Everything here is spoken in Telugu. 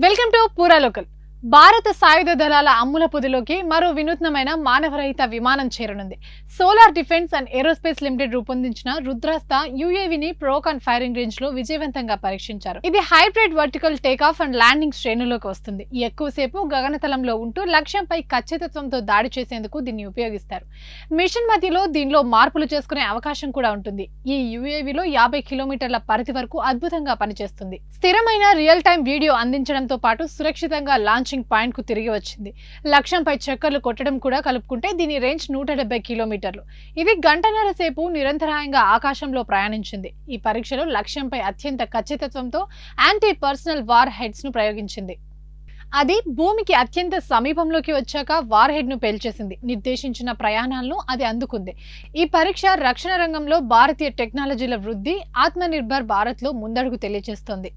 వెల్కమ్ టు పూరా లోకల్. భారత సాయుధ దళాల అమ్ముల పొదిలోకి మరో వినూత్నమైన మానవరహిత విమానం చేరనుంది. Solar defence and aerospace limited రూపొందించిన రుద్రాస్త యుఏవిని ప్రోకాన్ ఫైరింగ్ రేంజ్ లో విజయవంతంగా పరీక్షించారు. ఇది hybrid vertical takeoff and landing శ్రేణులోకి వస్తుంది. ఎక్కువసేపు గగనతలంలో ఉంటూ లక్ష్యంపై ఖచ్చితత్వంతో దాడి చేసేందుకు దీన్ని ఉపయోగిస్తారు. మిషన్ మధ్యలో దీనిలో మార్పులు చేసుకునే అవకాశం కూడా ఉంటుంది. ఈ యుఏవిలో 50 కిలోమీటర్ల పరిధి వరకు అద్భుతంగా పనిచేస్తుంది. స్థిరమైన రియల్ టైం వీడియో అందించడంతో పాటు సురక్షితంగా లాంచింగ్ పాయింట్ కు తిరిగి వచ్చింది. లక్ష్యంపై చక్కర్లు కొట్టడం కూడా కలుపుకుంటే దీని రేంజ్ 170 కిలోమీటర్లు. ఇది గంటన్నర సేపు నిరంతరాయంగా ఆకాశంలో ప్రయాణించింది. ఈ పరీక్షలో లక్ష్యంపై అత్యంత ఖచ్చితత్వంతో యాంటీ పర్సనల్ వార్ హెడ్స్ ను ప్రయోగించింది. అది భూమికి అత్యంత సమీపంలోకి వచ్చాక వార్ హెడ్ ను పేల్చేసింది. నిర్దేశించిన ప్రయాణాలను అది అందుకుంది. ఈ పరీక్ష రక్షణ రంగంలో భారతీయ టెక్నాలజీల వృద్ధి, ఆత్మనిర్భర్ భారత్ లో ముందడుగు తెలియజేస్తోంది.